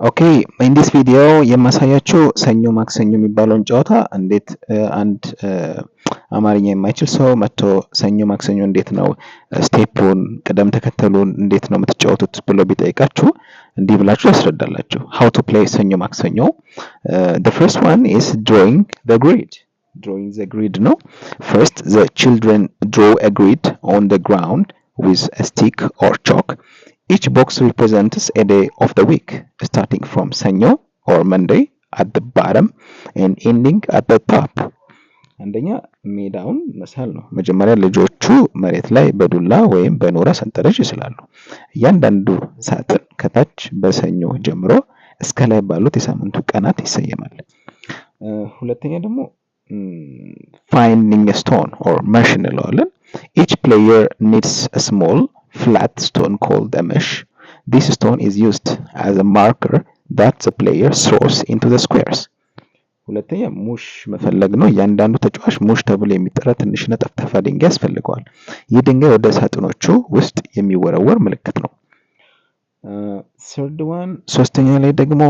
ኦኬ in this video የማሳያችሁ ሰኞ ማክሰኞ የሚባለውን ጨዋታ እንዴት አንድ አማርኛ የማይችል ሰው መጥቶ ሰኞ ማክሰኞ እንዴት ነው ስቴፑን ቅደም ተከተሉን እንዴት ነው የምትጫወቱት ብሎ ቢጠይቃችሁ እንዲህ ብላችሁ ያስረዳላችሁ how to play ሰኞ ማክሰኞ the first one is drawing the grid ነው first the children draw a grid on the ground with a stick or chalk. Each box represents a day of the week, starting from Sanyo or Monday at the bottom and ending at the top. አንደኛ ሜዳውን መሳል ነው። መጀመሪያ ልጆቹ መሬት ላይ በዱላ ወይም በኖራ ሰንጠረዥ ይስላሉ። እያንዳንዱ ሳጥን ከታች በሰኞ ጀምሮ እስከ ላይ ባሉት የሳምንቱ ቀናት ይሰየማል። ሁለተኛ ደግሞ finding a stone or mesh እንለዋለን። Each player needs a small flat stone called a mesh. This stone is used as a marker that the player throws into the squares. ሁለተኛ ሙሽ መፈለግ ነው። እያንዳንዱ ተጫዋች ሙሽ ተብሎ የሚጠራ ትንሽ ነጠፍጣፋ ድንጋይ ያስፈልገዋል። ይህ ድንጋይ ወደ ሳጥኖቹ ውስጥ የሚወረወር ምልክት ነው። third one ሶስተኛ ላይ ደግሞ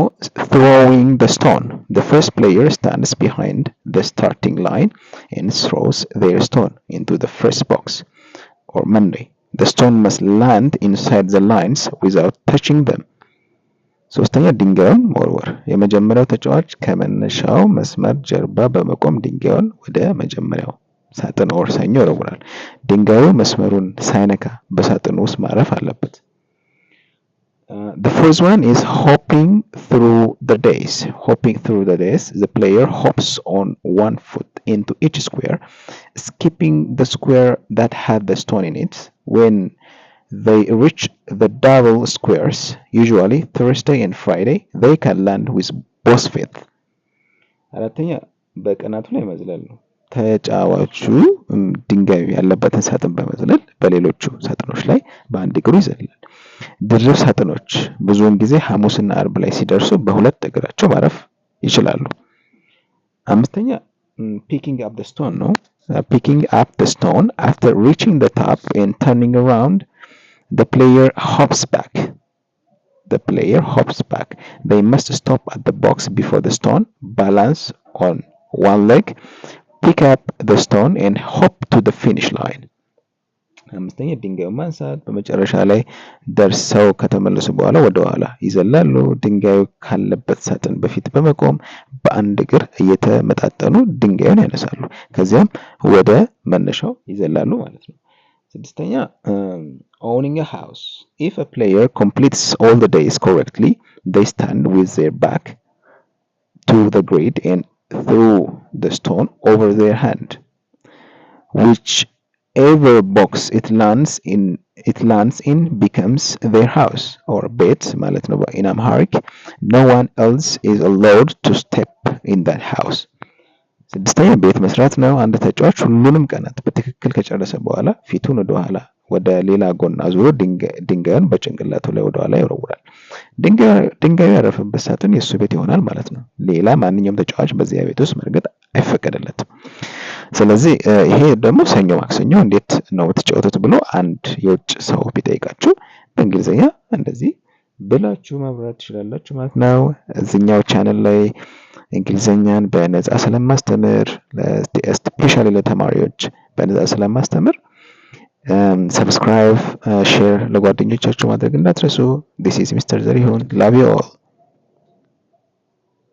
throwing the stone. The first player stands behind the starting line and throws their stone into the first box or Monday. The stone must land inside the lines without touching them. ሶስተኛ ድንጋዩን መወርወር። የመጀመሪያው ተጫዋች ከመነሻው መስመር ጀርባ በመቆም ድንጋዩን ወደ መጀመሪያው ሳጥን or ሰኞ ይወረውራል። ድንጋዩ መስመሩን ሳይነካ በሳጥኑ ውስጥ ማረፍ አለበት። The first one is hopping through the days. Hopping through the days, the player hops on one foot into each square, skipping the square that had the stone in it. When they reach the double squares, usually Thursday and Friday, they can land with both feet. አራተኛ በቀናቱ ላይ መዝለል ነው። ተጫዋቹ ድንጋዩ ያለበትን ሳጥን በመዝለል በሌሎቹ ሳጥኖች ላይ በአንድ እግሩ ይዘላል። ድርብ ሳጥኖች ብዙውን ጊዜ ሐሙስና አርብ ላይ ሲደርሱ በሁለት እግራቸው ማረፍ ይችላሉ። አምስተኛ picking up the stone ነው። Picking up the stone after reaching the top and turning around, the player hops back. They must stop at the box before the stone, balance on one leg, pick up the stone and hop to the finish line. አምስተኛ ድንጋዩ ማንሳት። በመጨረሻ ላይ ደርሰው ከተመለሱ በኋላ ወደ ኋላ ይዘላሉ። ድንጋዩ ካለበት ሳጥን በፊት በመቆም በአንድ እግር እየተመጣጠኑ ድንጋዩን ያነሳሉ። ከዚያም ወደ መነሻው ይዘላሉ ማለት ነው። ስድስተኛ owning a house. If a player completes all the days correctly, they stand with their back to the grid and throw the stone over their hand. Whichever box it lands in becomes their house or ቤት ማለት ነው in Amharic. No one else is allowed to step in that house. ስድስተኛ ቤት መስራት ነው። አንድ ተጫዋች ሁሉንም ቀናት በትክክል ከጨረሰ በኋላ ፊቱን ወደ ኋላ ወደ ሌላ ጎን አዙሮ ድንጋዩን በጭንቅላቱ ላይ ወደ ኋላ ይወረውራል። ድንጋዩ ያረፈበት ሳጥን የሱ ቤት ይሆናል ማለት ነው። ሌላ ማንኛውም ተጫዋች በዚያ ቤት ውስጥ መርገጥ አይፈቀድለትም። ስለዚህ ይሄ ደግሞ ሰኞ ማክሰኞ እንዴት ነው የምትጫወቱት ብሎ አንድ የውጭ ሰው ቢጠይቃችሁ በእንግሊዝኛ እንደዚህ ብላችሁ ማብራራት ትችላላችሁ ማለት ነው። እዚህኛው ቻናል ላይ እንግሊዝኛን በነፃ ስለማስተምር ስፔሻሊ ለተማሪዎች በነፃ ስለማስተምር ሰብስክራይብ ሼር ለጓደኞቻችሁ ማድረግ እንዳትረሱ። This is Mr. Zarihun. Love you all.